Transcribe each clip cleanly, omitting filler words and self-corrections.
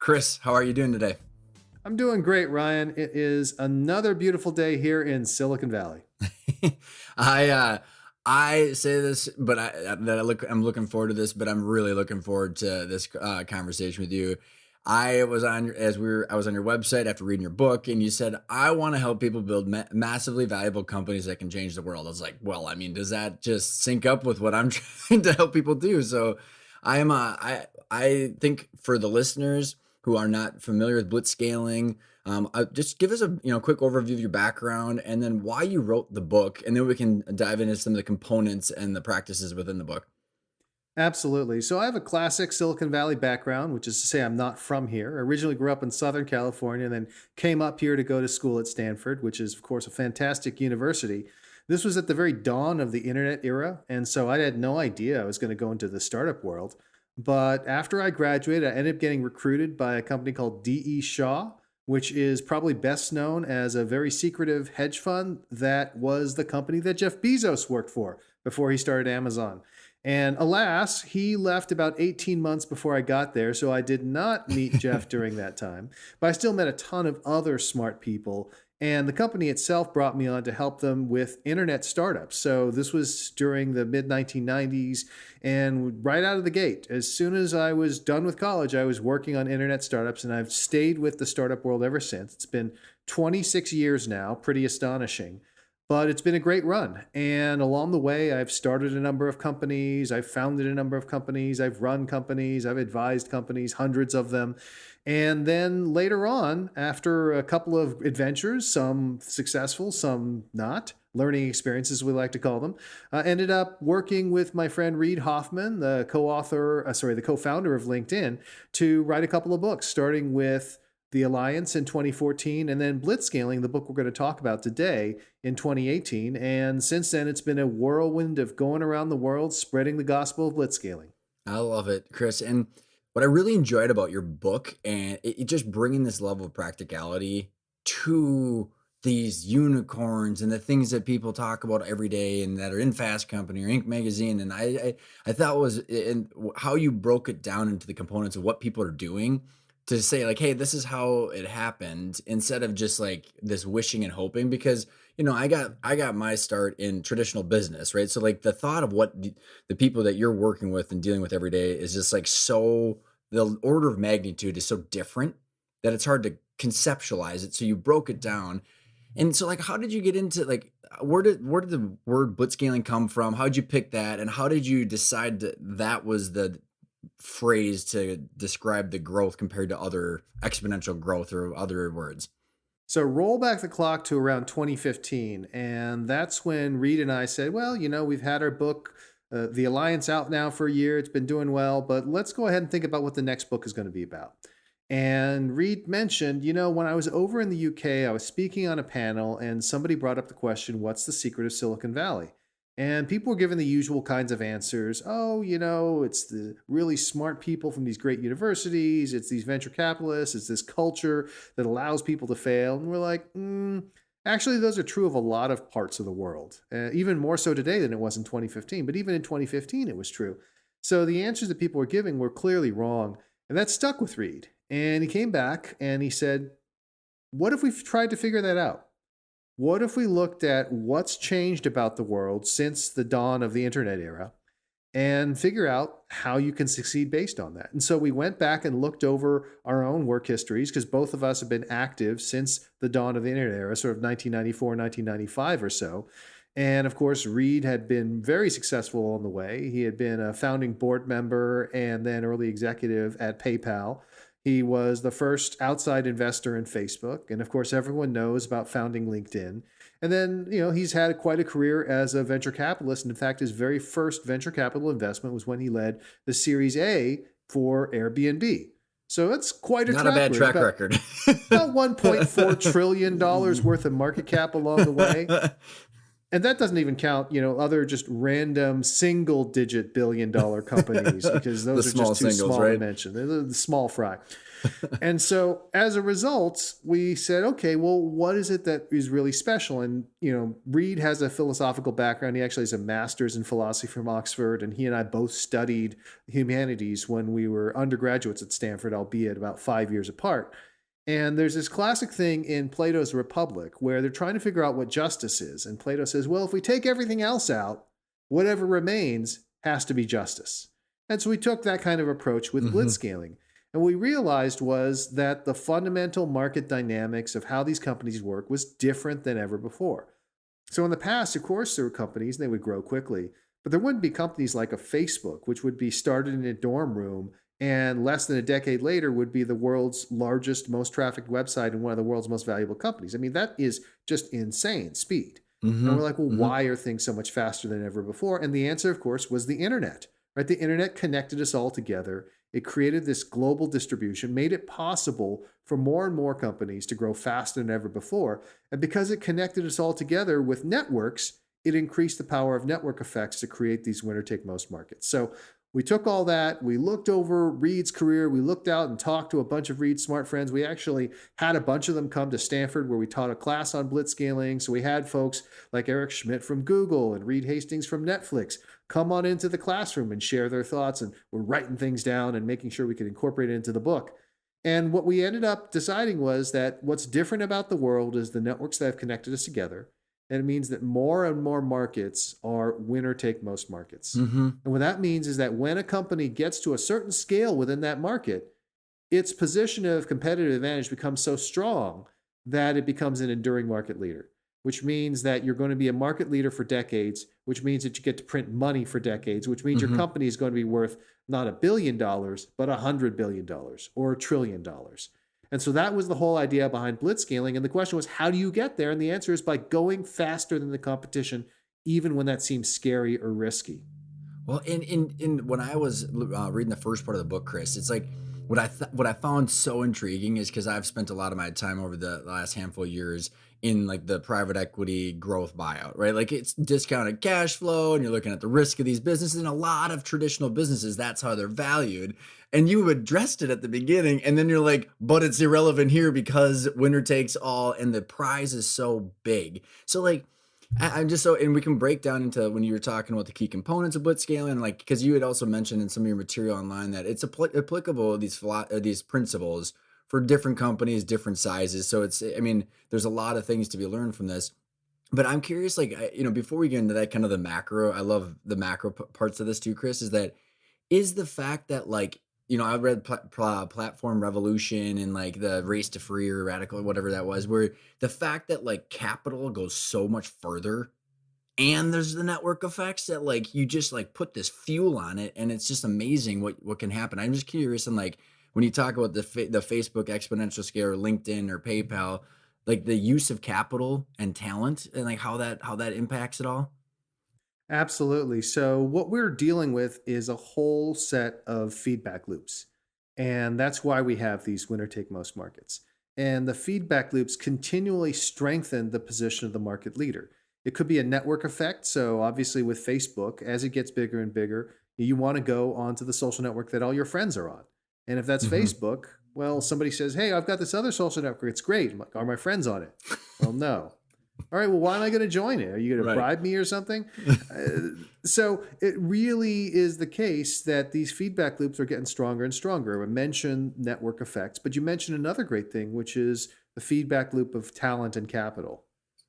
Chris, how are you doing today? I'm doing great, Ryan. It is another beautiful day here in Silicon Valley. I uh I say this, but I'm looking forward to this, but I'm really looking forward to this conversation with you. I was on your website after reading your book, and you said I want to help people build massively valuable companies that can change the world. I was like, well, I mean, does that just sync up with what I'm trying to help people do? So, I think for the listeners who are not familiar with blitzscaling, just give us a quick overview of your background and then why you wrote the book, and then we can dive into some of the components and the practices within the book. Absolutely. So I have a classic Silicon Valley background, which is to say I'm not from here. I originally grew up in Southern California and then came up here to go to school at Stanford, which is, of course, a fantastic university. This was at the very dawn of the internet era. And so I had no idea I was going to go into the startup world. But after I graduated, I ended up getting recruited by a company called D.E. Shaw, which is probably best known as a very secretive hedge fund that was the company that Jeff Bezos worked for before he started Amazon. And alas, he left about 18 months before I got there, so I did not meet Jeff during that time. But I still met a ton of other smart people. And the company itself brought me on to help them with internet startups. So this was during the mid 1990s. And right out of the gate, as soon as I was done with college, I was working on internet startups. And I've stayed with the startup world ever since. It's been 26 years now, pretty astonishing. But it's been a great run. And along the way, I've started a number of companies. I've founded a number of companies. I've run companies. I've advised companies, hundreds of them. And then later on, after a couple of adventures, some successful, some not, learning experiences, we like to call them, ended up working with my friend Reid Hoffman, the the co-founder of LinkedIn, to write a couple of books, starting with the Alliance in 2014, and then Blitzscaling, the book we're going to talk about today, in 2018. And since then, it's been a whirlwind of going around the world, spreading the gospel of Blitzscaling. I love it, Chris. And what I really enjoyed about your book, and it just bringing this level of practicality to these unicorns and the things that people talk about every day and that are in Fast Company or Inc. magazine. And I thought was in how you broke it down into the components of what people are doing to say like, hey, this is how it happened, instead of just like this wishing and hoping. Because I got my start in traditional business, right? So like the thought of what the people that you're working with and dealing with every day is just like, so the order of magnitude is so different that it's hard to conceptualize it. So you broke it down. And so like, how did you get into like, where did the word blitzscaling come from? How did you pick that? And how did you decide that was the phrase to describe the growth compared to other exponential growth or other words? So roll back the clock to around 2015, and that's when Reed and I said, well, we've had our book, The Alliance, out now for a year. It's been doing well, but let's go ahead and think about what the next book is going to be about. And Reed mentioned, when I was over in the UK, I was speaking on a panel and somebody brought up the question, what's the secret of Silicon Valley? And people were given the usual kinds of answers. Oh, it's the really smart people from these great universities. It's these venture capitalists. It's this culture that allows people to fail. And we're like, actually, those are true of a lot of parts of the world, even more so today than it was in 2015. But even in 2015, it was true. So the answers that people were giving were clearly wrong. And that stuck with Reed. And he came back and he said, what if we've tried to figure that out? What if we looked at what's changed about the world since the dawn of the internet era and figure out how you can succeed based on that? And so we went back and looked over our own work histories, because both of us have been active since the dawn of the internet era, sort of 1994, 1995 or so. And of course, Reed had been very successful on the way. He had been a founding board member and then early executive at PayPal. He was the first outside investor in Facebook. And of course, everyone knows about founding LinkedIn. And then, he's had quite a career as a venture capitalist. And in fact, his very first venture capital investment was when he led the Series A for Airbnb. So that's quite a Not a bad track record. About $1.4 trillion worth of market cap along the way. And that doesn't even count, other just random single digit billion-dollar companies because The those are small just too singles, small to right? mention. They're the small fry. And so as a result, we said, okay, well, what is it that is really special? And, Reed has a philosophical background. He actually has a master's in philosophy from Oxford, and he and I both studied humanities when we were undergraduates at Stanford, albeit about 5 years apart. And there's this classic thing in Plato's Republic where they're trying to figure out what justice is. And Plato says, well, if we take everything else out, whatever remains has to be justice. And so we took that kind of approach with Hmm. blitzscaling. And what we realized was that the fundamental market dynamics of how these companies work was different than ever before. So in the past, of course, there were companies and they would grow quickly, but there wouldn't be companies like a Facebook, which would be started in a dorm room and less than a decade later would be the world's largest, most trafficked website and one of the world's most valuable companies. I mean, that is just insane speed. And Hmm. we're like, well, Hmm. why are things so much faster than ever before? And the answer, of course, was the internet, right? The internet connected us all together. It created this global distribution, made it possible for more and more companies to grow faster than ever before. And because it connected us all together with networks, it increased the power of network effects to create these winner take most markets. So we took all that, we looked over Reed's career, we looked out and talked to a bunch of Reed's smart friends. We actually had a bunch of them come to Stanford where we taught a class on blitzscaling. So we had folks like Eric Schmidt from Google and Reed Hastings from Netflix come on into the classroom and share their thoughts. And we're writing things down and making sure we could incorporate it into the book. And what we ended up deciding was that what's different about the world is the networks that have connected us together. And it means that more and more markets are winner take most markets. Hmm. And what that means is that when a company gets to a certain scale within that market, its position of competitive advantage becomes so strong that it becomes an enduring market leader, which means that you're going to be a market leader for decades, which means that you get to print money for decades, which means your Hmm. company is going to be worth not $1 billion, but $100 billion or $1 trillion. And so that was the whole idea behind blitzscaling. And the question was, how do you get there? And the answer is by going faster than the competition, even when that seems scary or risky. Well, in when I was reading the first part of the book, Chris, it's like what I found so intriguing is because I've spent a lot of my time over the last handful of years in like the private equity growth buyout, right? Like it's discounted cash flow, and you're looking at the risk of these businesses. And a lot of traditional businesses, that's how they're valued. And you addressed it at the beginning, and then you're like, but it's irrelevant here because winner takes all, and the prize is so big. So like I'm just so, and we can break down into when you were talking about the key components of blitzscaling, like because you had also mentioned in some of your material online that it's applicable these principles for different companies, different sizes. So it's, I mean, there's a lot of things to be learned from this. But I'm curious, like, before we get into that kind of the macro, I love the macro parts of this too, Chris. Is the fact that like I read platform revolution and like the race to free or radical whatever that was, where the fact that like capital goes so much further and there's the network effects that like you just like put this fuel on it and it's just amazing what can happen. I'm just curious, and like when you talk about the Facebook exponential scale or LinkedIn or PayPal, like the use of capital and talent and like how that impacts it all. Absolutely. So, what we're dealing with is a whole set of feedback loops. And that's why we have these winner take most markets. And the feedback loops continually strengthen the position of the market leader. It could be a network effect. So, obviously, with Facebook, as it gets bigger and bigger, you want to go onto the social network that all your friends are on. And if that's Hmm. Facebook, well, somebody says, hey, I've got this other social network. It's great. I'm like, are my friends on it? Well, no. All right, well, why am I going to join it? Are you going to Right. bribe me or something? So it really is the case that these feedback loops are getting stronger and stronger. I mentioned network effects, but you mentioned another great thing, which is the feedback loop of talent and capital.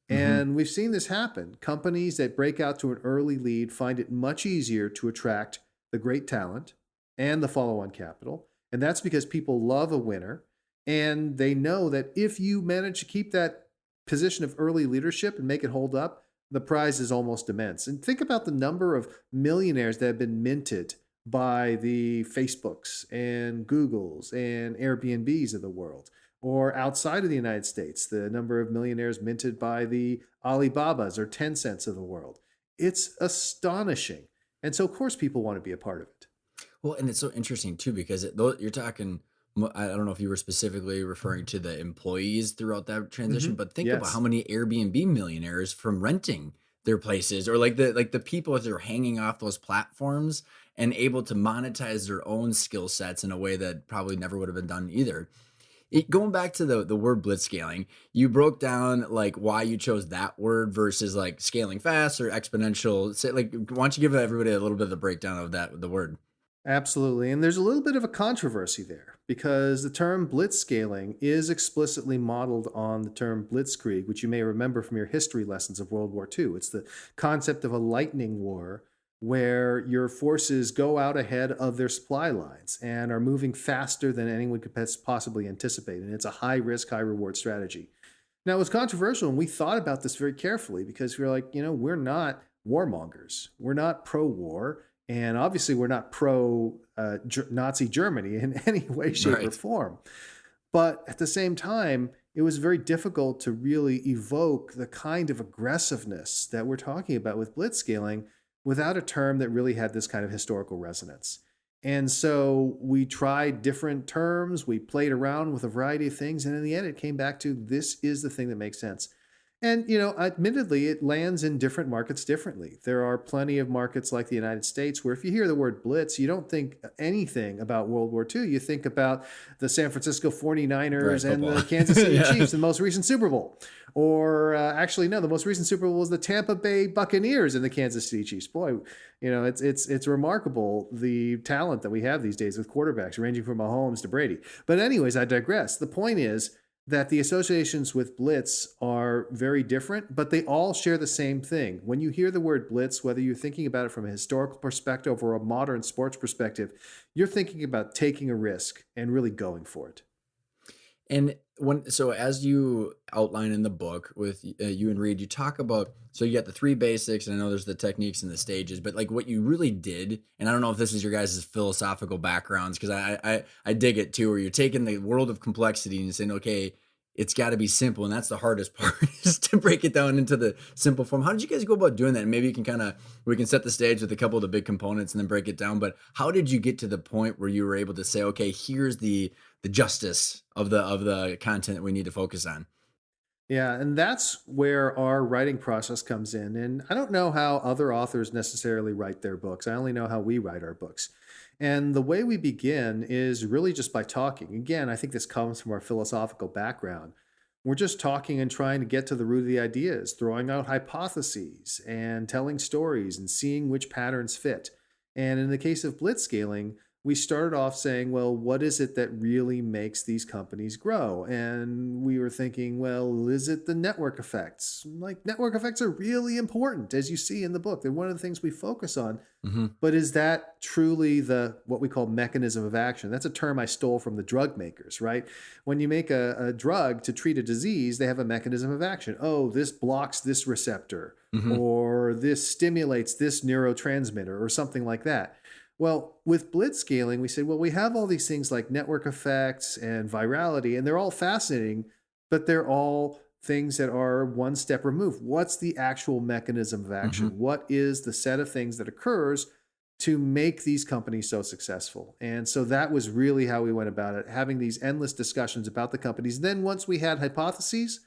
Hmm. And we've seen this happen. Companies that break out to an early lead find it much easier to attract the great talent and the follow on capital. And that's because people love a winner. And they know that if you manage to keep that position of early leadership and make it hold up, the prize is almost immense. And think about the number of millionaires that have been minted by the Facebooks and Googles and Airbnbs of the world, or outside of the United States, the number of millionaires minted by the Alibabas or Tencents of the world. It's astonishing. And so, of course, people want to be a part of it. Well, and it's so interesting too because you're talking. I don't know if you were specifically referring to the employees throughout that transition, but think about how Yes. many Airbnb millionaires from renting their places, or like the people that are hanging off those platforms and able to monetize their own skill sets in a way that probably never would have been done either. Going back to the word blitzscaling, you broke down like why you chose that word versus like scaling fast or exponential. Say, like, why don't you give everybody a little bit of the breakdown of that the word? Absolutely. And there's a little bit of a controversy there because the term blitzscaling is explicitly modeled on the term blitzkrieg, which you may remember from your history lessons of World War II. It's the concept of a lightning war where your forces go out ahead of their supply lines and are moving faster than anyone could possibly anticipate. And it's a high risk, high reward strategy. Now, it was controversial, and we thought about this very carefully because we are like, we're not warmongers. We're not pro war. And obviously, we're not pro Nazi Germany in any way, shape, or Right. form. But at the same time, it was very difficult to really evoke the kind of aggressiveness that we're talking about with blitzscaling without a term that really had this kind of historical resonance. And so we tried different terms, we played around with a variety of things, and in the end, it came back to this is the thing that makes sense. And, admittedly, it lands in different markets differently. There are plenty of markets like the United States where if you hear the word blitz, you don't think anything about World War II. You think about the San Francisco Right. 49ers and Football. the Kansas City Yeah. Chiefs in the most recent Super Bowl. Or actually, no, the most recent Super Bowl was the Tampa Bay Buccaneers and the Kansas City Chiefs. Boy, it's remarkable the talent that we have these days with quarterbacks ranging from Mahomes to Brady. But anyways, I digress. The point is, that the associations with blitz are very different, but they all share the same thing. When you hear the word blitz, whether you're thinking about it from a historical perspective or a modern sports perspective, you're thinking about taking a risk and really going for it. And so as you outline in the book with you and Reed, you talk about, so you got the three basics, and I know there's the techniques and the stages, but like what you really did, and I don't know if this is your guys' philosophical backgrounds, because I dig it too, where you're taking the world of complexity and you're saying, okay, it's got to be simple, and that's the hardest part is to break it down into the simple form. How did you guys go about doing that? And maybe you can we can set the stage with a couple of the big components and then break it down. But how did you get to the point where you were able to say, okay, here's the justice of the content we need to focus on? Yeah, and that's where our writing process comes in. And I don't know how other authors necessarily write their books. I only know how we write our books. And the way we begin is really just by talking. Again, I think this comes from our philosophical background. We're just talking and trying to get to the root of the ideas, throwing out hypotheses and telling stories and seeing which patterns fit. And in the case of blitzscaling, we started off saying, well, what is it that really makes these companies grow? And we were thinking, well, is it the network effects? Like, network effects are really important, as you see in the book. They're one of the things we focus on. Hmm. But is that truly the what we call mechanism of action? That's a term I stole from the drug makers, right? When you make a drug to treat a disease, they have a mechanism of action. Oh, this blocks this receptor, Hmm. or this stimulates this neurotransmitter, or something like that. Well, with blitzscaling, we said, well, we have all these things like network effects and virality, and they're all fascinating, but they're all things that are one step removed. What's the actual mechanism of Hmm. action? What is the set of things that occurs to make these companies so successful? And so that was really how we went about it, having these endless discussions about the companies. Then once we had hypotheses,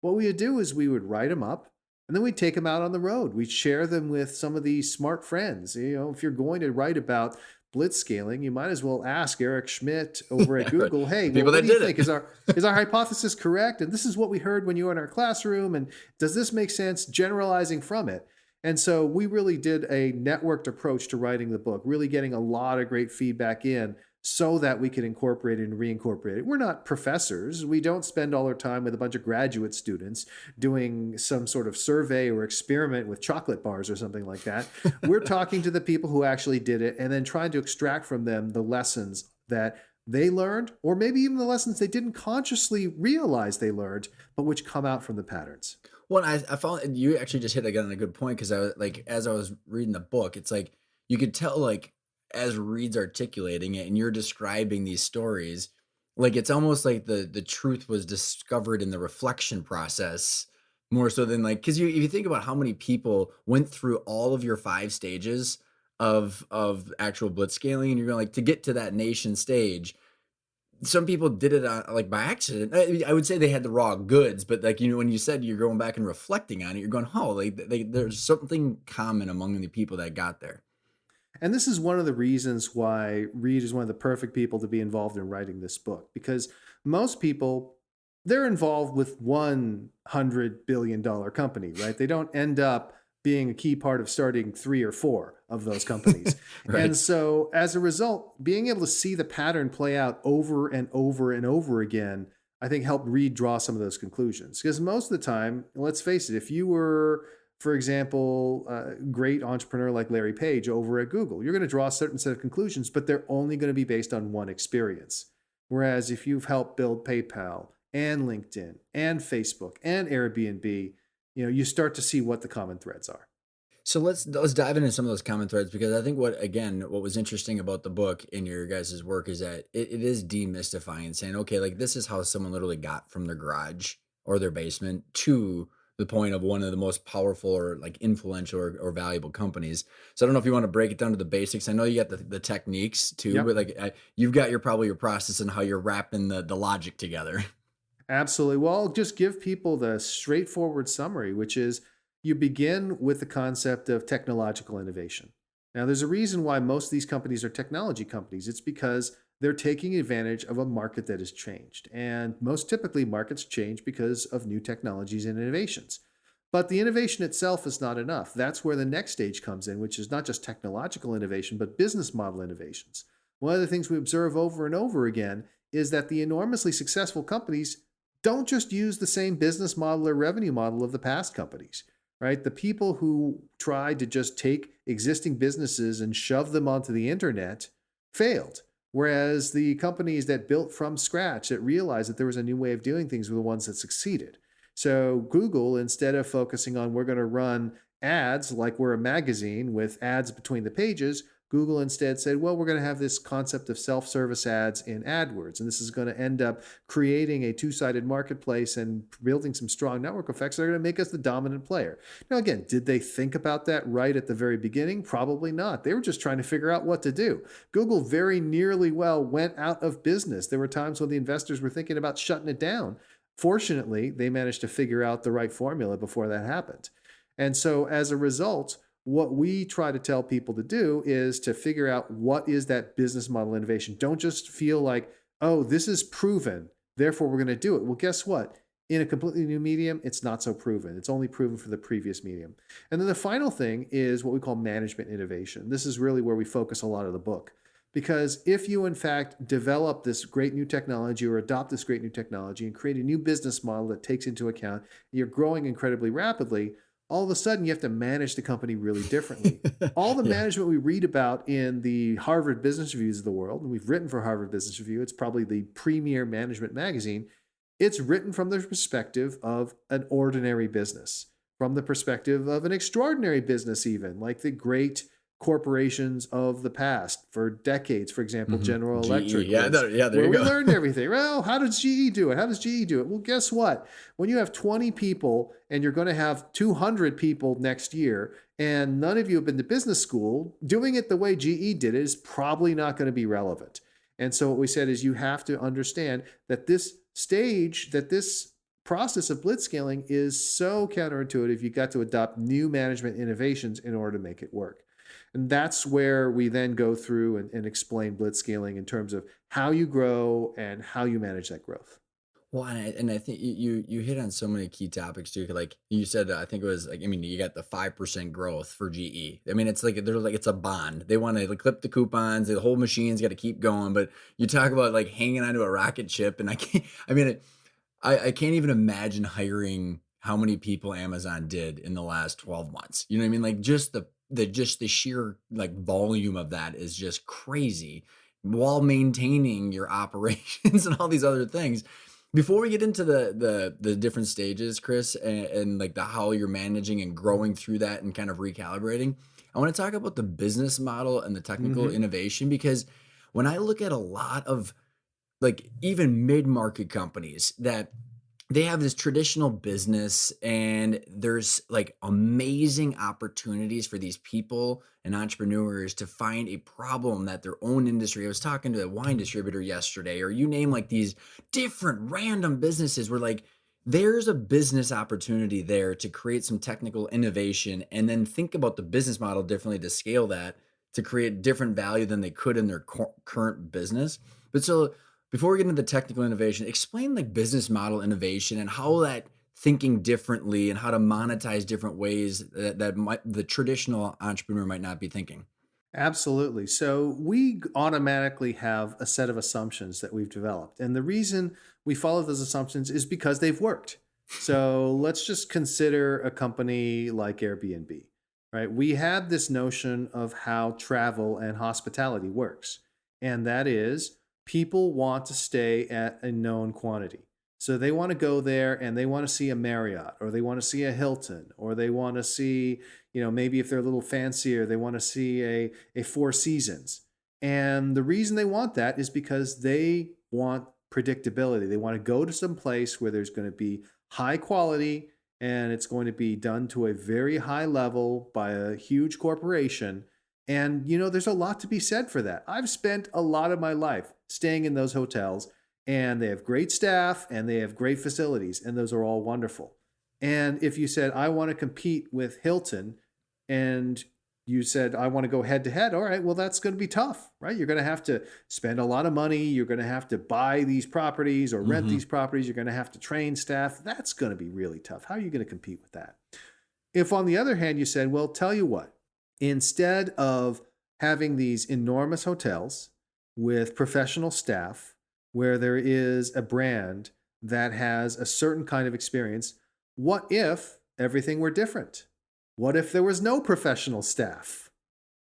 what we would do is we would write them up and then we'd take them out on the road. We'd share them with some of these smart friends. If you're going to write about blitzscaling, you might as well ask Eric Schmidt over at Right. Google, hey, The well, people what that do you did think? it. Is our hypothesis correct? And this is what we heard when you were in our classroom. And does this make sense generalizing from it? And so we really did a networked approach to writing the book, really getting a lot of great feedback in so that we could incorporate it and reincorporate it. We're not professors. We don't spend all our time with a bunch of graduate students doing some sort of survey or experiment with chocolate bars or something like that. We're talking to the people who actually did it and then trying to extract from them the lessons that they learned, or maybe even the lessons they didn't consciously realize they learned, but which come out from the patterns. Well, I found you actually just hit again on a good point, because I was like, as I was reading the book, it's like you could tell, like, as Reed's articulating it and you're describing these stories, like it's almost like the truth was discovered in the reflection process more so than like, because if you think about how many people went through all of your five stages of actual blitzscaling, and you're going like to get to that nation stage, some people did it like by accident. I would say they had the raw goods, but like, when you said you're going back and reflecting on it, you're going, oh, like there's something common among the people that got there. And this is one of the reasons why Reed is one of the perfect people to be involved in writing this book, because most people, they're involved with $100 billion company, right? They don't end up being a key part of starting three or four of those companies. And Right. so as a result, being able to see the pattern play out over and over and over again, I think helped Reed draw some of those conclusions. Because most of the time, let's face it, if you were, for example, a great entrepreneur like Larry Page over at Google, you're going to draw a certain set of conclusions, but they're only going to be based on one experience. Whereas if you've helped build PayPal and LinkedIn and Facebook and Airbnb, you start to see what the common threads are. So let's dive into some of those common threads, because I think what was interesting about the book in your guys' work is that it is demystifying, saying, okay, like this is how someone literally got from their garage or their basement to the point of one of the most powerful or like influential or valuable companies. So I don't know if you want to break it down to the basics. I know you got the techniques too, but Yep. like you've got your process and how you're wrapping the logic together. Absolutely. Well, I'll just give people the straightforward summary, which is you begin with the concept of technological innovation. Now, there's a reason why most of these companies are technology companies. It's because they're taking advantage of a market that has changed. And most typically, markets change because of new technologies and innovations. But the innovation itself is not enough. That's where the next stage comes in, which is not just technological innovation, but business model innovations. One of the things we observe over and over again is that the enormously successful companies don't just use the same business model or revenue model of the past companies, right? The people who tried to just take existing businesses and shove them onto the internet failed. Whereas the companies that built from scratch, that realized that there was a new way of doing things, were the ones that succeeded. So Google, instead of focusing on we're going to run ads like we're a magazine with ads between the pages, Google instead said, well, we're going to have this concept of self service ads in AdWords. And this is going to end up creating a two sided marketplace and building some strong network effects that are going to make us the dominant player. Now, again, did they think about that right at the very beginning? Probably not. They were just trying to figure out what to do. Google very nearly well went out of business. There were times when the investors were thinking about shutting it down. Fortunately, they managed to figure out the right formula before that happened. And so as a result, what we try to tell people to do is to figure out what is that business model innovation. Don't just feel like, oh, this is proven, therefore we're going to do it. Well, guess what? In a completely new medium, it's not so proven. It's only proven for the previous medium. And then the final thing is what we call management innovation. This is really where we focus a lot of the book. Because if you, in fact, develop this great new technology or adopt this great new technology and create a new business model that takes into account you're growing incredibly rapidly, all of a sudden you have to manage the company really differently. All the Yeah. management we read about in the Harvard Business Reviews of the world, and we've written for Harvard Business Review, it's probably the premier management magazine. It's written from the perspective of an ordinary business, from the perspective of an extraordinary business, even like the great corporations of the past for decades. For example, General GE. Electric Yeah. was Yeah. There where you we go. learned everything. Well, how does GE do it? How does GE do it? Well, guess what? When you have 20 people and you're going to have 200 people next year, and none of you have been to business school, doing it the way GE did it is probably not going to be relevant. And so what we said is you have to understand that this process of blitzscaling is so counterintuitive. You got to adopt new management innovations in order to make it work. And that's where we then go through and explain blitzscaling in terms of how you grow and how you manage that growth. Well, and I think you hit on so many key topics too. Like you said, I think it was like, I mean, you got the 5% growth for GE. I mean, it's like they're like it's a bond. They want to like clip the coupons. The whole machine's got to keep going. But you talk about like hanging onto a rocket ship, and I can't. I mean, I can't even imagine hiring how many people Amazon did in the last 12 months. You know what I mean? Like just the sheer like volume of that is just crazy, while maintaining your operations and all these other things. Before we get into the different stages, Chris, and like the how you're managing and growing through that and kind of recalibrating, I want to talk about the business model and the technical Hmm. innovation, because when I look at a lot of like even mid-market companies that they have this traditional business, and there's like amazing opportunities for these people and entrepreneurs to find a problem that their own industry. I was talking to a wine distributor yesterday, or you name like these different random businesses where like there's a business opportunity there to create some technical innovation and then think about the business model differently to scale that to create different value than they could in their current business. But so before we get into the technical innovation, explain like business model innovation and how that thinking differently and how to monetize different ways that might the traditional entrepreneur might not be thinking. Absolutely. So we automatically have a set of assumptions that we've developed. And the reason we follow those assumptions is because they've worked. So let's just consider a company like Airbnb, right? We have this notion of how travel and hospitality works. And that is people want to stay at a known quantity. So they want to go there and they want to see a Marriott, or they want to see a Hilton, or they want to see, maybe if they're a little fancier, they want to see a Four Seasons. And the reason they want that is because they want predictability. They want to go to some place where there's going to be high quality and it's going to be done to a very high level by a huge corporation. And, there's a lot to be said for that. I've spent a lot of my life staying in those hotels, and they have great staff and they have great facilities, and those are all wonderful. And if you said, I want to compete with Hilton, and you said, I want to go head to head, all right, well, that's going to be tough, right? You're going to have to spend a lot of money. You're going to have to buy these properties or rent Mhm. these properties. You're going to have to train staff. That's going to be really tough. How are you going to compete with that? If, on the other hand, you said, well, tell you what, instead of having these enormous hotels with professional staff, where there is a brand that has a certain kind of experience, what if everything were different? What if there was no professional staff?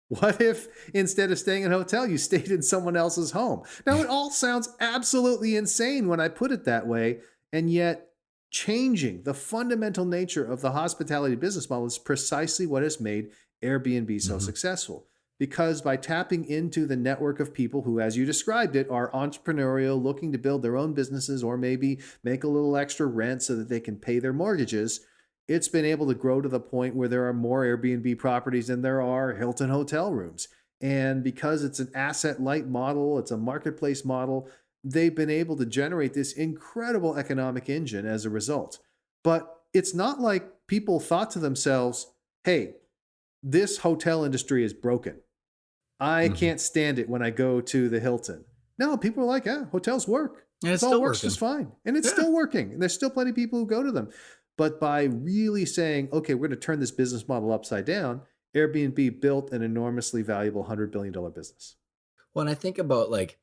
What if instead of staying in a hotel, you stayed in someone else's home? Now, it all sounds absolutely insane when I put it that way. And yet, changing the fundamental nature of the hospitality business model is precisely what has made Airbnb so Mhm. successful. Because by tapping into the network of people who, as you described it, are entrepreneurial, looking to build their own businesses or maybe make a little extra rent so that they can pay their mortgages, it's been able to grow to the point where there are more Airbnb properties than there are Hilton hotel rooms. And because it's an asset light model, it's a marketplace model, they've been able to generate this incredible economic engine as a result. But it's not like people thought to themselves, hey, this hotel industry is broken. I Mhm. can't stand it when I go to the Hilton. No, people are like, yeah, hotels work. And It it's all still works just working. fine. And it's Yeah. still working. And there's still plenty of people who go to them. But by really saying, okay, we're going to turn this business model upside down, Airbnb built an enormously valuable $100 billion business. Well, and I think about like,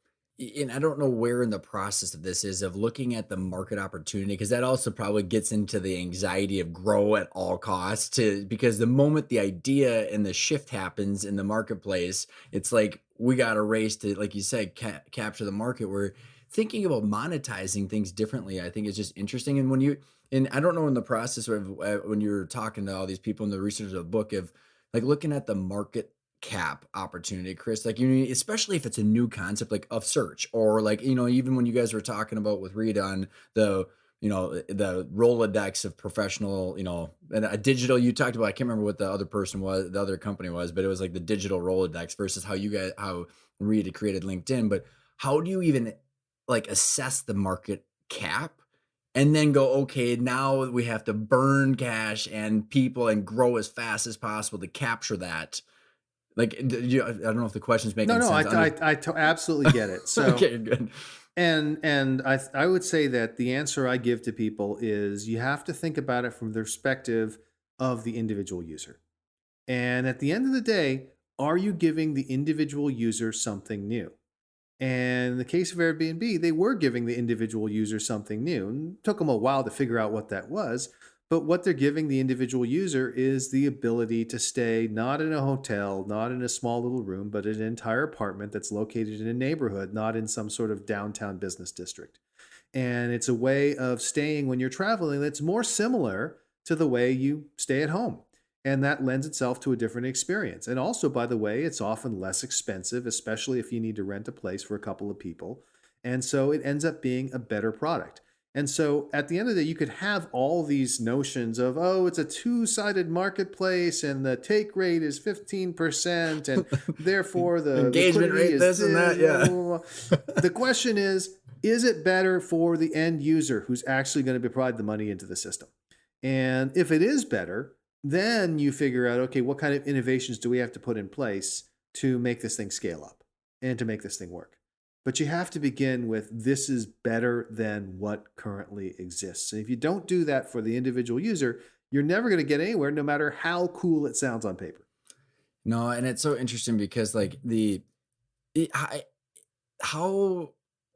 and I don't know where in the process of this is of looking at the market opportunity, because that also probably gets into the anxiety of grow at all costs to because the moment the idea and the shift happens in the marketplace, it's like we got to race to, like you said, capture the market. We're thinking about monetizing things differently. I think it's just interesting. And when you, and I don't know in the process of when you're talking to all these people in the research of the book of like looking at the market cap opportunity, Chris. Like you, especially if it's a new concept, like of search, or like even when you guys were talking about with Reed on the Rolodex of professional, and a digital. You talked about. I can't remember what the other person was, the other company was, but it was like the digital Rolodex versus how Reed had created LinkedIn. But how do you even like assess the market cap? And then go, okay, now we have to burn cash and people and grow as fast as possible to capture that like, I don't know if the question's No, making no, sense. absolutely get it. So, Okay, good. and I would say that the answer I give to people is you have to think about it from the perspective of the individual user. And at the end of the day, are you giving the individual user something new? And in the case of Airbnb, they were giving the individual user something new. And it took them a while to figure out what that was. But what they're giving the individual user is the ability to stay not in a hotel, not in a small little room, but in an entire apartment that's located in a neighborhood, not in some sort of downtown business district. And it's a way of staying when you're traveling that's more similar to the way you stay at home. And that lends itself to a different experience. And also, by the way, it's often less expensive, especially if you need to rent a place for a couple of people. And so it ends up being a better product. And so at the end of the day, you could have all these notions of, oh, it's a two-sided marketplace and the take rate is 15%, and therefore the Engagement liquidity rate, is this and this, that. blah, Yeah. blah, blah. The question is it better for the end user who's actually going to provide the money into the system? And if it is better, then you figure out, okay, what kind of innovations do we have to put in place to make this thing scale up and to make this thing work? But you have to begin with this is better than what currently exists. And if you don't do that for the individual user, you're never going to get anywhere, no matter how cool it sounds on paper. No, and it's so interesting because like it, how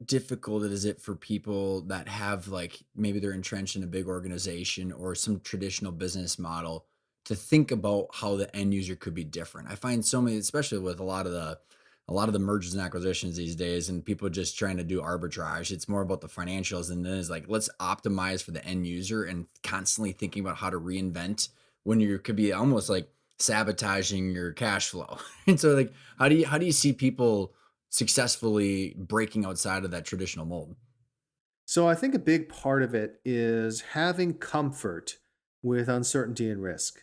difficult is it for people that have like maybe they're entrenched in a big organization or some traditional business model to think about how the end user could be different? I find so many, especially with a lot of the mergers and acquisitions these days and people just trying to do arbitrage. It's more about the financials and then it's like let's optimize for the end user and constantly thinking about how to reinvent when you could be almost like sabotaging your cash flow. And so like how do you see people successfully breaking outside of that traditional mold? So I think a big part of it is having comfort with uncertainty and risk.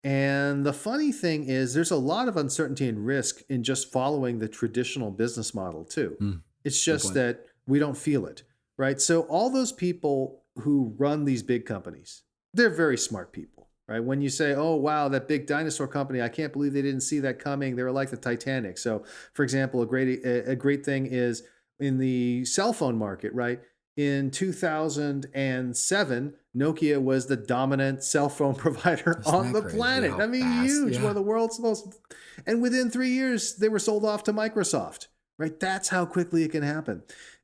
And the funny thing is, there's a lot of uncertainty and risk in just following the traditional business model, too. Mm, It's good just point. that we don't feel it, right? So, all those people who run these big companies, they're very smart people, right? When you say, oh, wow, that big dinosaur company, I can't believe they didn't see that coming. They were like the Titanic. So, for example, a great thing is in the cell phone market, right? In 2007, Nokia was the dominant cell phone provider Isn't on that the crazy planet. how I mean, fast? huge, one of Yeah. the world's most. And within 3 years, they were sold off to Microsoft, right? That's how quickly it can happen.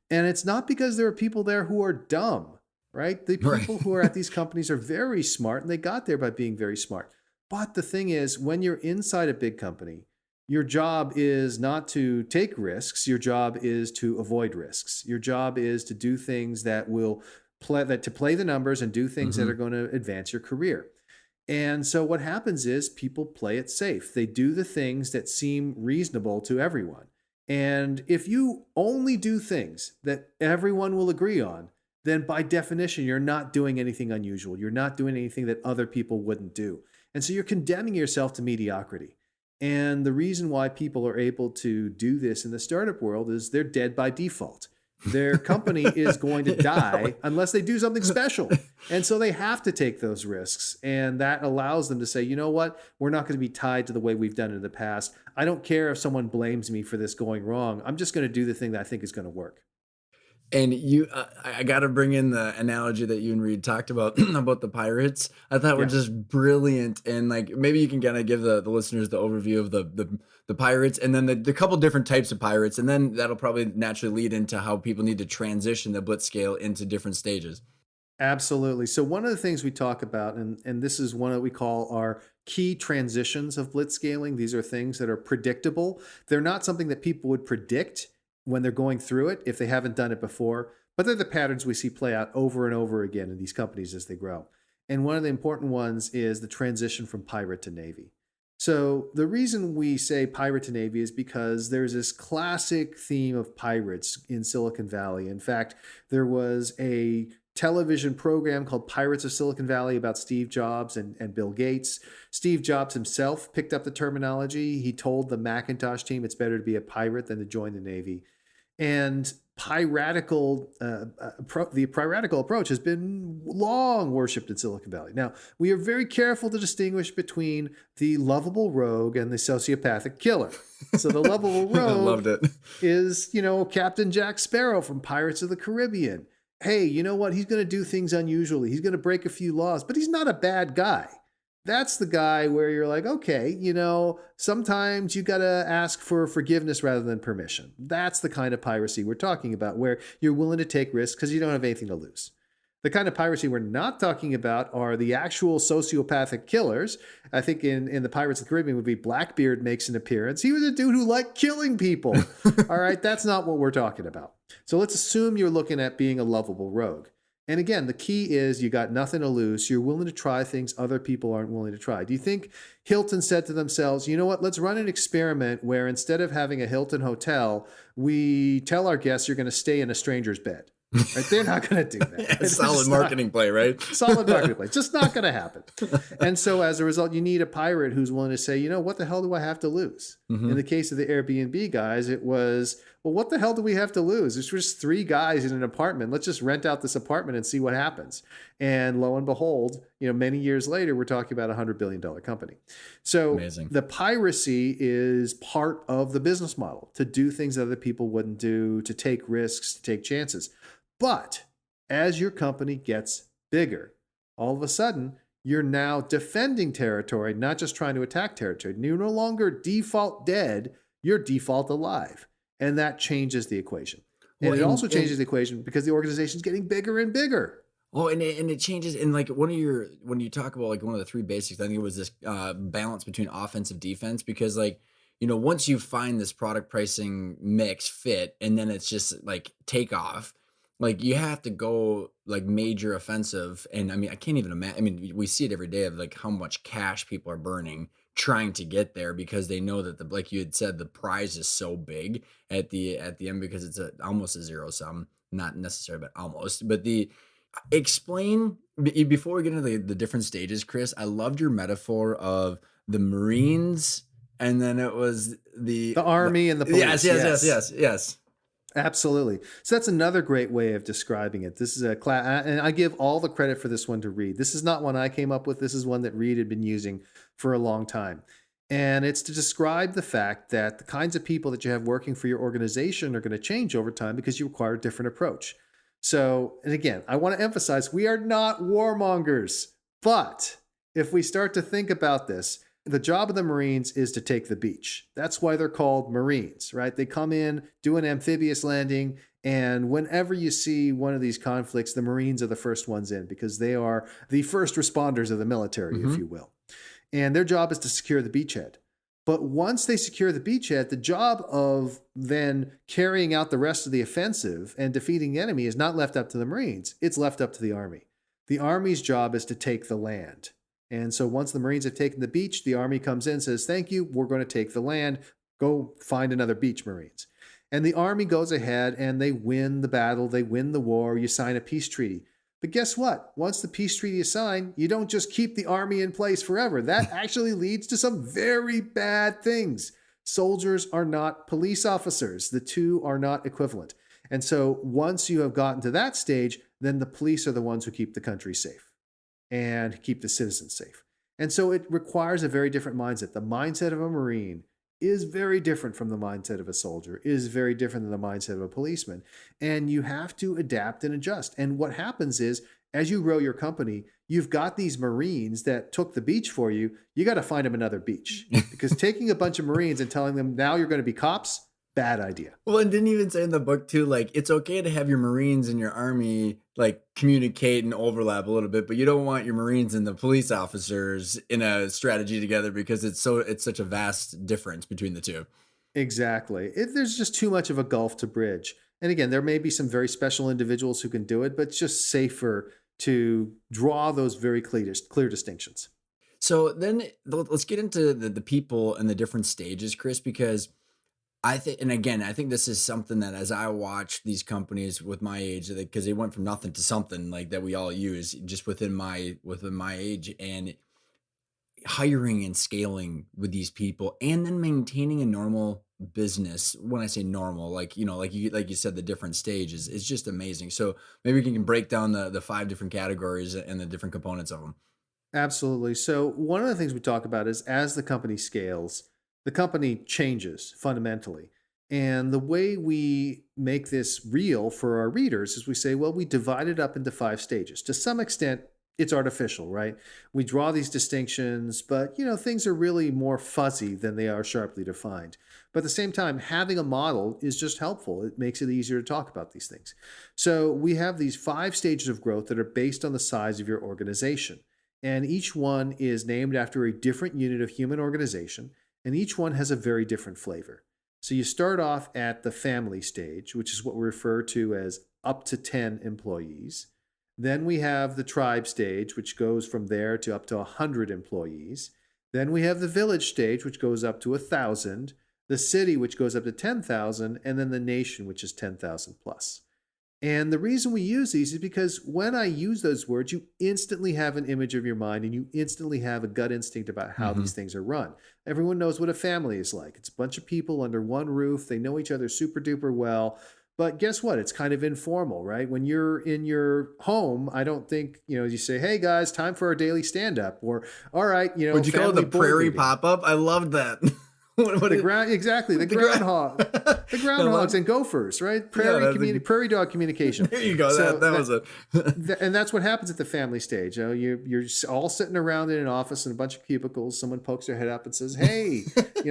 And it's not because there are people there who are dumb, right? The Right. people who are at these companies are very smart and they got there by being very smart. But the thing is, when you're inside a big company, your job is not to take risks. Your job is to avoid risks. Your job is to do things that will play the numbers and do things that Hmm. are going to advance your career. And so what happens is people play it safe. They do the things that seem reasonable to everyone. And if you only do things that everyone will agree on, then by definition, you're not doing anything unusual. You're not doing anything that other people wouldn't do. And so you're condemning yourself to mediocrity. And the reason why people are able to do this in the startup world is they're dead by default. Their company is going to Yeah. die unless they do something special. And so they have to take those risks. And that allows them to say, you know what? We're not going to be tied to the way we've done it in the past. I don't care if someone blames me for this going wrong. I'm just going to do the thing that I think is going to work. And I got to bring in the analogy that you and Reed talked about about the pirates. I thought were Yeah. just brilliant, and like maybe you can kind of give the listeners the overview of the pirates, and then the couple different types of pirates, and then that'll probably naturally lead into how people need to transition the blitz scale into different stages. Absolutely. So one of the things we talk about, and this is one that we call our key transitions of blitzscaling. These are things that are predictable. They're not something that people would predict when they're going through it if they haven't done it before, but they're the patterns we see play out over and over again in these companies as they grow. And one of the important ones is the transition from pirate to navy. So the reason we say pirate to navy is because there's this classic theme of pirates in Silicon Valley. In fact, there was a television program called Pirates of Silicon Valley about Steve Jobs and Bill Gates. Steve Jobs himself picked up the terminology. He told the Macintosh team it's better to be a pirate than to join the Navy. And the piratical approach has been long worshipped in Silicon Valley. Now, we are very careful to distinguish between the lovable rogue and the sociopathic killer. So the lovable I rogue loved it. is, Captain Jack Sparrow from Pirates of the Caribbean. Hey, you know what? He's going to do things unusually. He's going to break a few laws, but he's not a bad guy. That's the guy where you're like, okay, sometimes you got to ask for forgiveness rather than permission. That's the kind of piracy we're talking about, where you're willing to take risks because you don't have anything to lose. The kind of piracy we're not talking about are the actual sociopathic killers. I think in the Pirates of the Caribbean movie, Blackbeard makes an appearance. He was a dude who liked killing people. All right, that's not what we're talking about. So let's assume you're looking at being a lovable rogue. And again, the key is you got nothing to lose. You're willing to try things other people aren't willing to try. Do you think Hilton said to themselves, you know what, let's run an experiment where instead of having a Hilton hotel, we tell our guests you're going to stay in a stranger's bed? right? They're not going to do that. Right? A They're solid just not. marketing play, right? Solid marketing play. Just not going to happen. And so as a result, you need a pirate who's willing to say, what the hell do I have to lose? In Hmm. the case of the Airbnb guys, it was, well, what the hell do we have to lose? It's just three guys in an apartment. Let's just rent out this apartment and see what happens. And lo and behold, many years later, we're talking about $100 billion company. So Amazing. the piracy is part of the business model, to do things that other people wouldn't do, to take risks, to take chances. But as your company gets bigger, all of a sudden, you're now defending territory, not just trying to attack territory. You're no longer default dead, you're default alive. And that changes the equation. Well, And it also and changes the equation because the organization is getting bigger and bigger. oh, and it changes. And like one of your when you talk about like one of the three basics, I think it was this balance between offensive defense because like once you find this product pricing mix fit, and then it's just like take off. Like you have to go like major offensive, and I mean I can't even imagine. I mean we see it every day of like how much cash people are burning trying to get there because they know that the like you had said the prize is so big at the end because it's almost a zero sum, not necessarily but almost. But the explain before we get into the different stages, Chris. I loved your metaphor of the Marines, and then it was The Army and the yes, police, yes, yes, yes. yes, yes. Absolutely. So that's another great way of describing it. This is a class, and I give all the credit for this one to Reed. This is not one I came up with. This is one that Reed had been using for a long time. And it's to describe the fact that the kinds of people that you have working for your organization are going to change over time because you require a different approach. So, and again, I want to emphasize we are not warmongers. But if we start to think about this, the job of the Marines is to take the beach. That's why they're called Marines, right? They come in, do an amphibious landing, and whenever you see one of these conflicts, the Marines are the first ones in because they are the first responders of the military, if Hmm. you will. And their job is to secure the beachhead. But once they secure the beachhead, the job of then carrying out the rest of the offensive and defeating the enemy is not left up to the Marines. It's left up to the Army. The Army's job is to take the land. And so once the Marines have taken the beach, the Army comes in and says, thank you, we're going to take the land. Go find another beach, Marines. And the Army goes ahead and they win the battle, they win the war, you sign a peace treaty. But guess what? Once the peace treaty is signed, you don't just keep the Army in place forever. That actually leads to some very bad things. Soldiers are not police officers. The two are not equivalent. And so once you have gotten to that stage, then the police are the ones who keep the country safe and keep the citizens safe. And so it requires a very different mindset. The mindset of a Marine is very different from the mindset of a soldier, is very different than the mindset of a policeman. And you have to adapt and adjust. And what happens is, as you grow your company, you've got these Marines that took the beach for you. You got to find them another beach because taking a bunch of Marines and telling them now you're going to be cops, bad idea. Well, and didn't even say in the book too, like it's okay to have your Marines and your Army like communicate and overlap a little bit, but you don't want your Marines and the police officers in a strategy together because it's such a vast difference between the two. Exactly. There's just too much of a gulf to bridge. And again, there may be some very special individuals who can do it, but it's just safer to draw those very clear distinctions. So then let's get into the people and the different stages, Chris, because I think, and again, I think this is something that as I watch these companies with my age, because they went from nothing to something like that we all use just within my age, and hiring and scaling with these people, and then maintaining a normal business. When I say normal, like like you said, the different stages is just amazing. So maybe we can break down the five different categories and the different components of them. Absolutely. So, one of the things we talk about is as the company scales, the company changes fundamentally. And the way we make this real for our readers is we say, well, we divide it up into five stages. To some extent, it's artificial, right? We draw these distinctions, but things are really more fuzzy than they are sharply defined. But at the same time, having a model is just helpful. It makes it easier to talk about these things. So we have these five stages of growth that are based on the size of your organization. And each one is named after a different unit of human organization, and each one has a very different flavor. So you start off at the family stage, which is what we refer to as up to 10 employees. Then we have the tribe stage, which goes from there to up to 100 employees. Then we have the village stage, which goes up to 1,000, the city, which goes up to 10,000, and then the nation, which is 10,000 plus. And the reason we use these is because when I use those words, you instantly have an image of your mind and you instantly have a gut instinct about how Hmm. these things are run. Everyone knows what a family is like. It's a bunch of people under one roof. They know each other super duper well. But guess what? It's kind of informal, right? When you're in your home, I don't think, you say, hey guys, time for our daily stand up, or all right, Would you call it family the board prairie meeting. pop up? I loved that. What The is ground, exactly. The the gra- groundhog, the I groundhogs love, and gophers, right? yeah, that's a Prairie dog communication. there you go. So That was a and that's what happens at the family stage. You're all sitting around in an office in a bunch of cubicles. Someone pokes their head up and says, "Hey,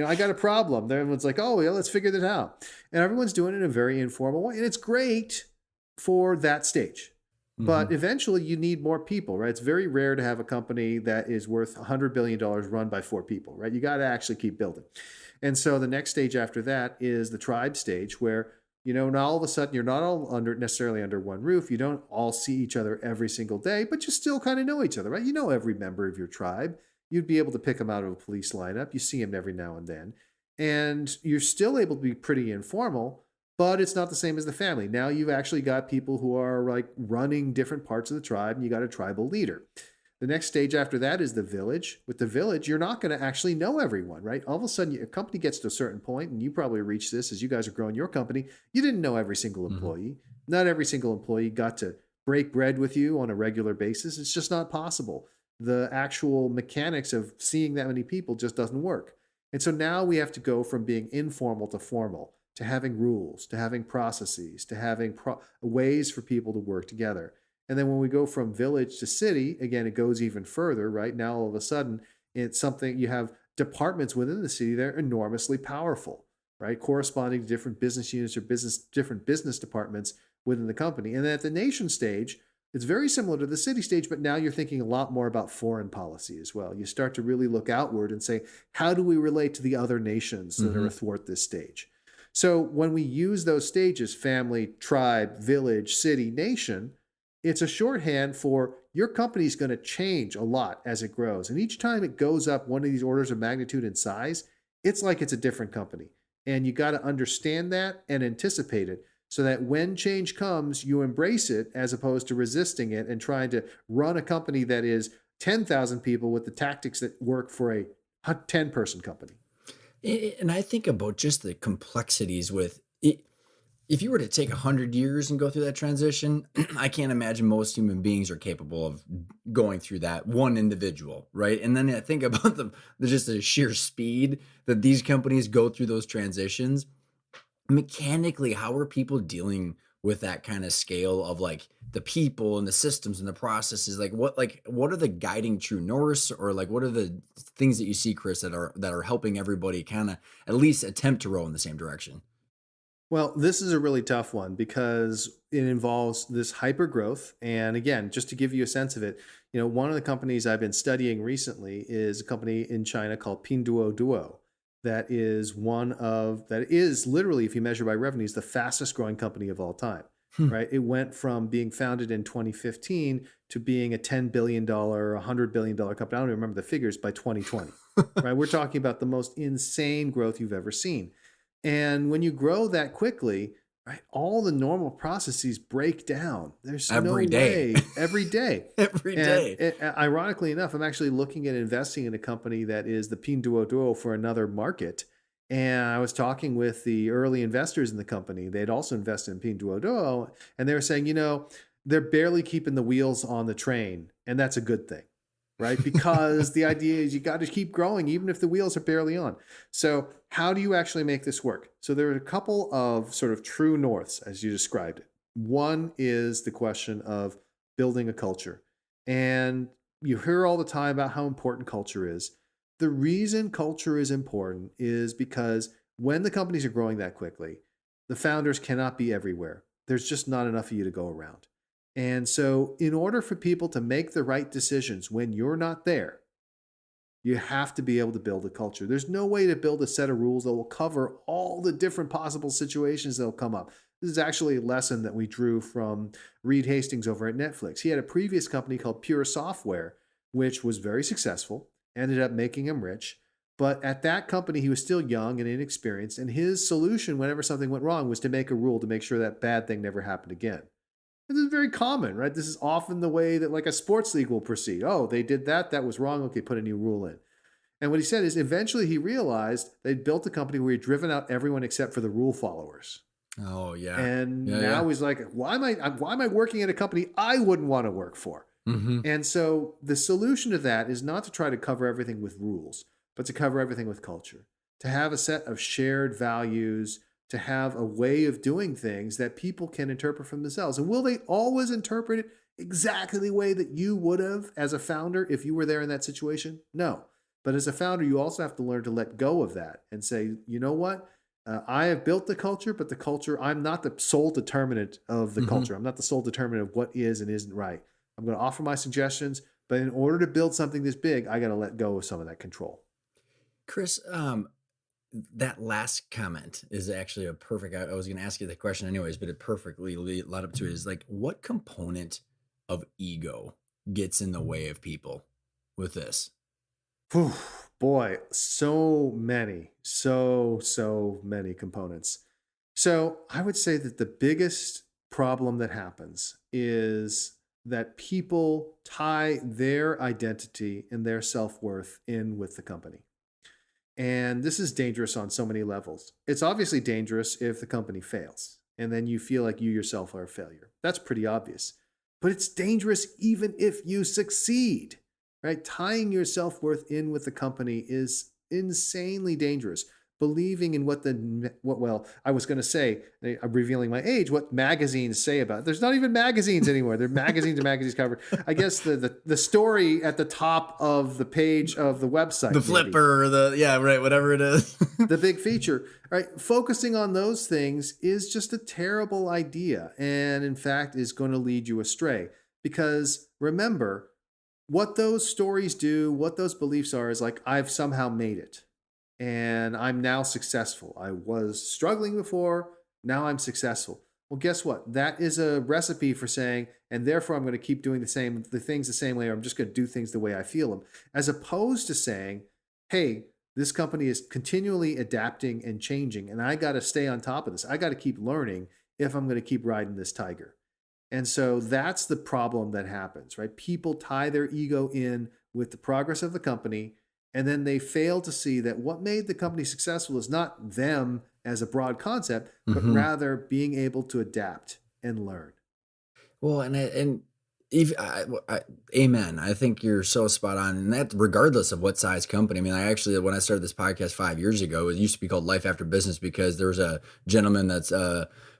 I got a problem." Then everyone's like, "Oh, yeah, let's figure that out." And everyone's doing it in a very informal way, and it's great for that stage. But Mhm. eventually, you need more people, right? It's very rare to have a company that is worth $100 billion run by four people, right? You got to actually keep building. And so the next stage after that is the tribe stage, where now all of a sudden you're not all necessarily under one roof. You don't all see each other every single day, but you still kind of know each other, right? You know every member of your tribe. You'd be able to pick them out of a police lineup. You see them every now and then, and you're still able to be pretty informal. But it's not the same as the family. Now you've actually got people who are like running different parts of the tribe, and you got a tribal leader. The next stage after that is the village. With the village, you're not going to actually know everyone, right? All of a sudden, a company gets to a certain point, and you probably reached this as you guys are growing your company. You didn't know every single Mhm. employee. Not every single employee got to break bread with you on a regular basis. It's just not possible. The actual mechanics of seeing that many people just doesn't work. And so now we have to go from being informal to formal, to having rules, to having processes, to having ways for people to work together. And then when we go from village to city, again, it goes even further, right? Now, all of a sudden, it's something you have departments within the city that are enormously powerful, right? Corresponding to different business units or different business departments within the company. And then at the nation stage, it's very similar to the city stage, but now you're thinking a lot more about foreign policy as well. You start to really look outward and say, how do we relate to the other nations that are Mhm. athwart this stage? So when we use those stages, family, tribe, village, city, nation, it's a shorthand for your company's going to change a lot as it grows. And each time it goes up one of these orders of magnitude in size, it's like it's a different company. And you got to understand that and anticipate it so that when change comes, you embrace it as opposed to resisting it and trying to run a company that is 10,000 people with the tactics that work for a 10-person company. And I think about just the complexities with it. If you were to take 100 years and go through that transition, I can't imagine most human beings are capable of going through that, one individual, right? And then I think about just the sheer speed that these companies go through those transitions. Mechanically, how are people dealing with that kind of scale of like the people and the systems and the processes? What are the guiding true norths, or like what are the things that you see, Chris, that are helping everybody kind of at least attempt to row in the same direction? Well, this is a really tough one because it involves this hyper growth. And again, just to give you a sense of it, one of the companies I've been studying recently is a company in China called Pinduoduo. That is literally, if you measure by revenues, the fastest growing company of all time. Hmm. Right? It went from being founded in 2015 to being a $10 billion, $100 billion company. I don't even remember the figures by 2020. Right? We're talking about the most insane growth you've ever seen. And when you grow that quickly, right, all the normal processes break down. There's no Every day. way every day. Every And day. ironically enough, I'm actually looking at investing in a company that is the Pinduoduo for another market. And I was talking with the early investors in the company. They'd also invested in Pinduoduo, and they were saying, they're barely keeping the wheels on the train, and that's a good thing, right? Because the idea is you got to keep growing, even if the wheels are barely on. So, how do you actually make this work? So, there are a couple of sort of true norths, as you described it. One is the question of building a culture. And you hear all the time about how important culture is. The reason culture is important is because when the companies are growing that quickly, the founders cannot be everywhere. There's just not enough of you to go around. And so, in order for people to make the right decisions when you're not there, you have to be able to build a culture. There's no way to build a set of rules that will cover all the different possible situations that will come up. This is actually a lesson that we drew from Reed Hastings over at Netflix. He had a previous company called Pure Software, which was very successful, ended up making him rich. But at that company, he was still young and inexperienced. And his solution, whenever something went wrong, was to make a rule to make sure that bad thing never happened again. And this is very common, right? This is often the way that like a sports league will proceed. Oh, they did that. That was wrong. Okay, put a new rule in. And what he said is eventually he realized they'd built a company where he'd driven out everyone except for the rule followers. Oh, yeah. And Yeah, yeah. now he's like, why am I working at a company I wouldn't want to work for? Mhm. And so the solution to that is not to try to cover everything with rules, but to cover everything with culture, to have a set of shared values, to have a way of doing things that people can interpret for themselves. And will they always interpret it exactly the way that you would have as a founder if you were there in that situation? No. But as a founder, you also have to learn to let go of that and say, you know what? I have built the culture, but the culture, I'm not the sole determinant of the Mhm. culture. I'm not the sole determinant of what is and isn't right. I'm going to offer my suggestions, but in order to build something this big, I got to let go of some of that control. Chris, that last comment is actually a perfect I was gonna ask you the question anyways, but it perfectly led up to it, is like, what component of ego gets in the way of people with this? Whew, boy, so many components. So I would say that the biggest problem that happens is that people tie their identity and their self worth in with the company. And this is dangerous on so many levels. It's obviously dangerous if the company fails and then you feel like you yourself are a failure. That's pretty obvious. But it's dangerous even if you succeed, right? Tying your self worth in with the company is insanely dangerous. Believing in well, I was going to say, I'm revealing my age, what magazines say about it. There's not even magazines anymore. They're magazines and magazines covered. I guess the story at the top of the page of the The website, maybe flipper or the yeah, right, whatever it is. the big feature, right? Focusing on those things is just a terrible idea. And in fact, is going to lead you astray. Because remember, what those stories do, what those beliefs are, is like, I've somehow made it and I'm now successful. I was struggling before, now I'm successful. Well, guess what? That is a recipe for saying, and therefore I'm going to keep doing the things the same way, or I'm just going to do things the way I feel them, as opposed to saying, hey, this company is continually adapting and changing, and I got to stay on top of this. I got to keep learning if I'm going to keep riding this tiger. And so that's the problem that happens, right? People tie their ego in with the progress of the company, and then they fail to see that what made the company successful is not them as a broad concept, but Mhm. rather being able to adapt and learn. Well, and if amen. I think you're so spot on, and that regardless of what size company. I mean, I actually when I started this podcast 5 years ago, it used to be called Life After Business because there was a gentleman that's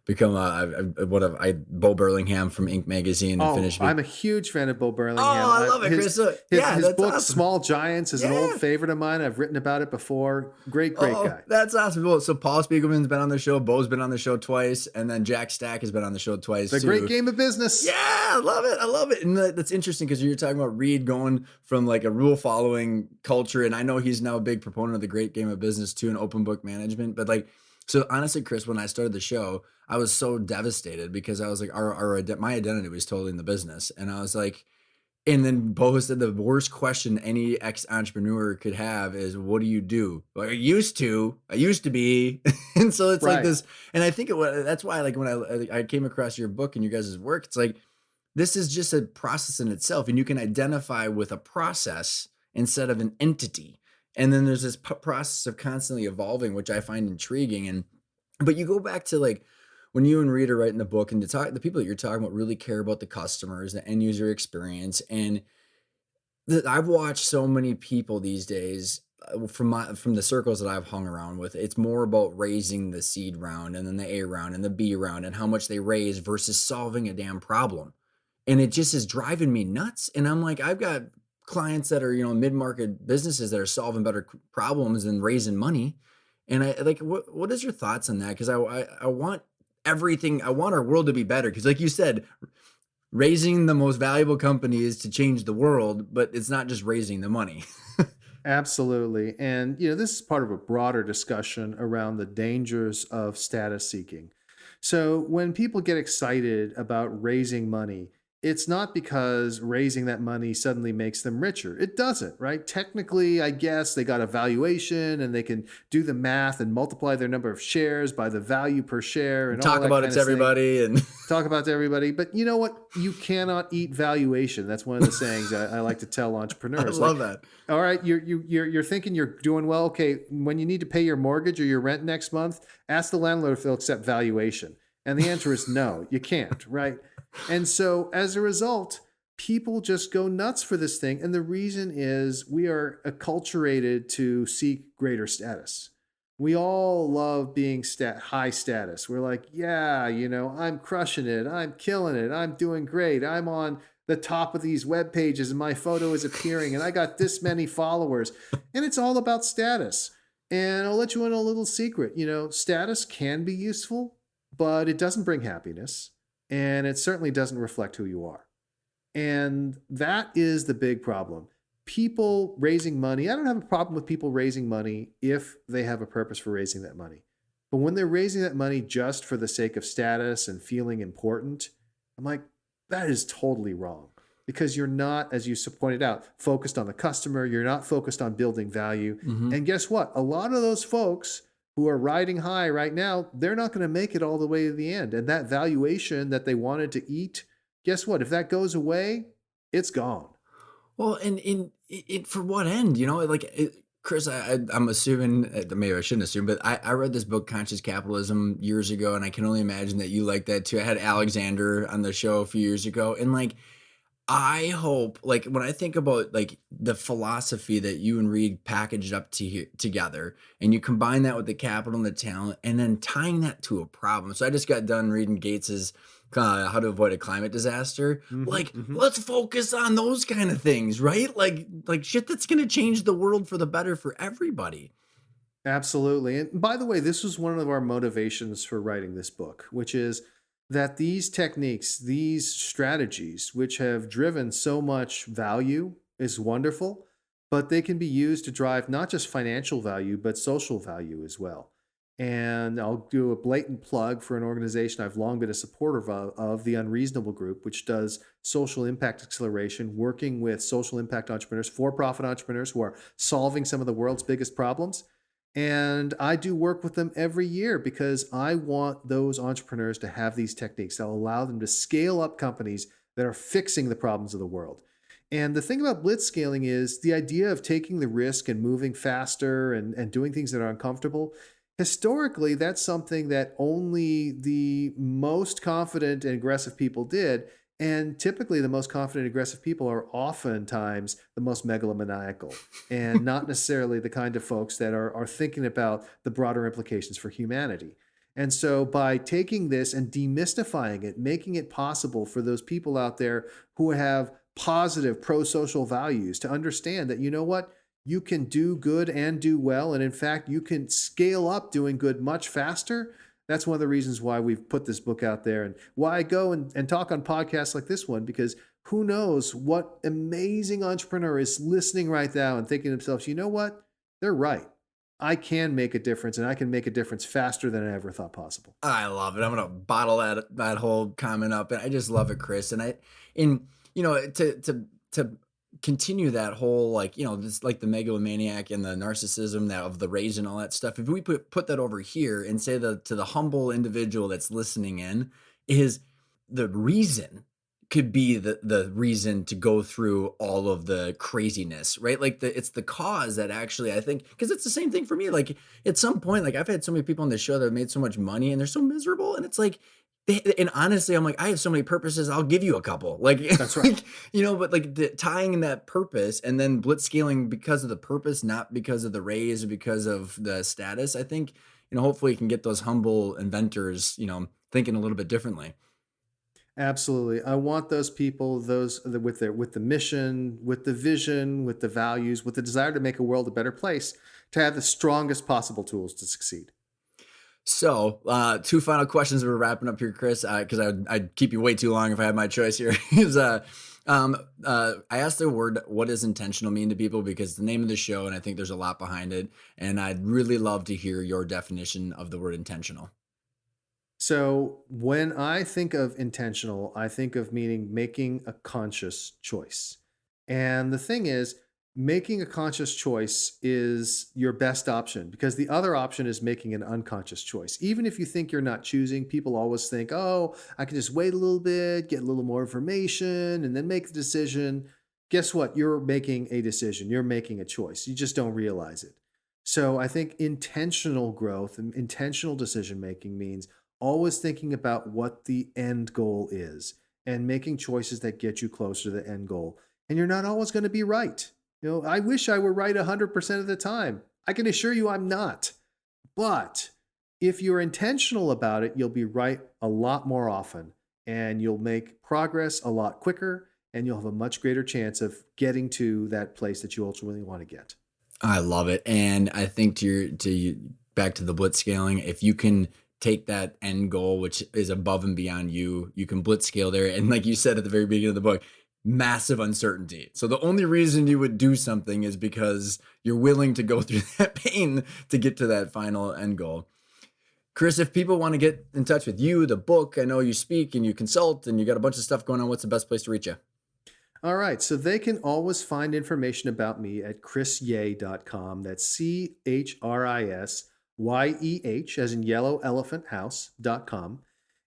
become Bo Burlingham from Inc. magazine and Oh, finished. I'm a huge fan of Bo Oh, Burlingham. I love it, Chris. So, His yeah, his that's book awesome. Small Giants is an old Yeah. favorite of mine. I've written about it before. Great Oh, guy. that's awesome. Well, so Paul Spiegelman's been on the show, Bo's been on the show twice, and then Jack Stack has been on the show twice The Great too. Game of Yeah, Business. I love it. I love it. And that's interesting because you're talking about Reed going from like a rule following culture. And I know he's now a big proponent of the great game of business too and open book management. But like, so honestly, Chris, when I started the show, I was so devastated because I was like, my identity was totally in the business. And I was like, and then Bo said the worst question any ex-entrepreneur could have is, what do you do? Like, I used to be. And so it's like Right. this, and I think that's why, like, when I came across your book and you guys' work, it's like, this is just a process in itself, and you can identify with a process instead of an entity. And then there's this process of constantly evolving, which I find intriguing. And but you go back to like when you and Reed are writing the book, and the people that you're talking about really care about the customers, the end user experience, and I've watched so many people these days from the circles that I've hung around with. It's more about raising the seed round and then the A round and the B round and how much they raise versus solving a damn problem. And it just is driving me nuts. And I'm like, I've got clients that are, mid-market businesses that are solving better problems than raising money. And I like, what is your thoughts on that? Because I want everything, I want our world to be better. Because like you said, raising the most valuable companies to change the world, but it's not just raising the money. Absolutely. And, this is part of a broader discussion around the dangers of status seeking. So, when people get excited about raising money, it's not because raising that money suddenly makes them richer. It doesn't, right? Technically, I guess they got a valuation and they can do the math and multiply their number of shares by the value per share and all Talk that about it kind to of thing. everybody and Talk about to everybody. But you know what? You cannot eat valuation. That's one of the sayings I like to tell I entrepreneurs. Like, love that. all right, you're thinking you're doing well. Okay, when you need to pay your mortgage or your rent next month, ask the landlord if they'll accept valuation. And the answer is no, you can't, right? And so as a result, people just go nuts for this thing. And the reason is we are acculturated to seek greater status. We all love being high status. We're like, yeah, I'm crushing it. I'm killing it. I'm doing great. I'm on the top of these web pages and my photo is appearing and I got this many followers. And it's all about status. And I'll let you in a little secret. Status can be useful, but it doesn't bring happiness. And it certainly doesn't reflect who you are. And that is the big problem. People raising money, I don't have a problem with people raising money if they have a purpose for raising that money. But when they're raising that money just for the sake of status and feeling important, I'm like, that is totally wrong because you're not, as you pointed out, focused on the customer. You're not focused on building value. Mhm. And guess what? A lot of those folks who are riding high right now, they're not going to make it all the way to the end. And that valuation that they wanted to eat, guess what? If that goes away, it's gone. Well, and in it for what end? Chris, I'm assuming maybe I shouldn't assume, but I read this book, Conscious Capitalism, years ago, and I can only imagine that you like that too. I had Alexander on the show a few years ago, and I hope, when I think about the philosophy that you and Reed packaged up together, and you combine that with the capital and the talent, and then tying that to a problem. So I just got done reading Gates's How to Avoid a Climate Disaster. Hmm, hmm. Let's focus on those kind of things, right? Like shit that's gonna change the world for the better for everybody. Absolutely. And by the way, this was one of our motivations for writing this book, which is that these techniques, these strategies, which have driven so much value, is wonderful, but they can be used to drive not just financial value, but social value as well. And I'll do a blatant plug for an organization I've long been a supporter of the Unreasonable Group, which does social impact acceleration, working with social impact entrepreneurs, for profit entrepreneurs who are solving some of the world's biggest problems. And I do work with them every year because I want those entrepreneurs to have these techniques that will allow them to scale up companies that are fixing the problems of the world. And the thing about blitzscaling is the idea of taking the risk and moving faster and doing things that are uncomfortable. Historically, that's something that only the most confident and aggressive people did. And typically, the most confident and aggressive people are oftentimes the most megalomaniacal and not necessarily the kind of folks that are thinking about the broader implications for humanity. And so, by taking this and demystifying it, making it possible for those people out there who have positive pro social values to understand that, you know what, you can do good and do well. And in fact, you can scale up doing good much faster. That's one of the reasons why we've put this book out there and why I go and talk on podcasts like this one, because who knows what amazing entrepreneur is listening right now and thinking to themselves, you know what? They're right. I can make a difference and I can make a difference faster than I ever thought possible. I love it. I'm gonna bottle that whole comment up, and I just love it, Chris. And to continue that whole this the megalomaniac and the narcissism that of the rage and all that stuff. If we put that over here and say to the humble individual that's listening in, is the reason could be the reason to go through all of the craziness, right? It's the cause that actually, I think, because it's the same thing for me. At some point, I've had so many people on the show that have made so much money and they're so miserable, and it's and honestly, I'm like, I have so many purposes. I'll give you a couple, That's right. but tying in that purpose and then blitzscaling because of the purpose, not because of the raise or because of the status. I think, hopefully, you can get those humble inventors, thinking a little bit differently. Absolutely. I want those people, with the mission, with the vision, with the values, with the desire to make a world a better place, to have the strongest possible tools to succeed. So, two final questions. We're wrapping up here, Chris, because I'd keep you way too long if I had my choice here. I asked the word, what does intentional mean to people? Because it's the name of the show, and I think there's a lot behind it. And I'd really love to hear your definition of the word intentional. So when I think of intentional, I think of meaning making a conscious choice. And the thing is, making a conscious choice is your best option because the other option is making an unconscious choice. Even if you think you're not choosing, people always think, oh, I can just wait a little bit, get a little more information, and then make the decision. Guess what? You're making a decision, you're making a choice. You just don't realize it. So I think intentional growth and intentional decision making means always thinking about what the end goal is and making choices that get you closer to the end goal. And you're not always going to be right. I wish I were right 100% of the time. I can assure you I'm not. But if you're intentional about it, you'll be right a lot more often and you'll make progress a lot quicker and you'll have a much greater chance of getting to that place that you ultimately want to get. I love it. And I think back to the blitz scaling, if you can take that end goal, which is above and beyond you, you can blitz scale there. And like you said at the very beginning of the book, massive uncertainty. So the only reason you would do something is because you're willing to go through that pain to get to that final end goal. Chris, if people want to get in touch with you, the book, I know you speak and you consult and you got a bunch of stuff going on. What's the best place to reach you? All right. So they can always find information about me at chrisyeh.com. That's CHRISYEH, as in yellow elephant house.com.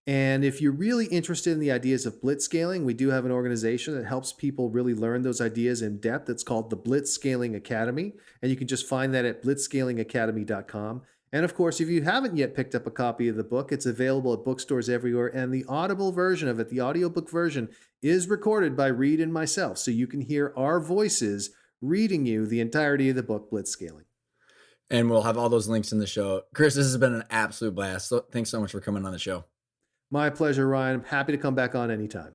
And if you're really interested in the ideas of blitzscaling, we do have an organization that helps people really learn those ideas in depth. It's called the Blitzscaling Academy. And you can just find that at blitzscalingacademy.com. And of course, if you haven't yet picked up a copy of the book, it's available at bookstores everywhere. And the audible version of it, the audiobook version, is recorded by Reed and myself. So you can hear our voices reading you the entirety of the book, Blitzscaling. And we'll have all those links in the show. Chris, this has been an absolute blast. So thanks so much for coming on the show. My pleasure, Ryan. I'm happy to come back on anytime.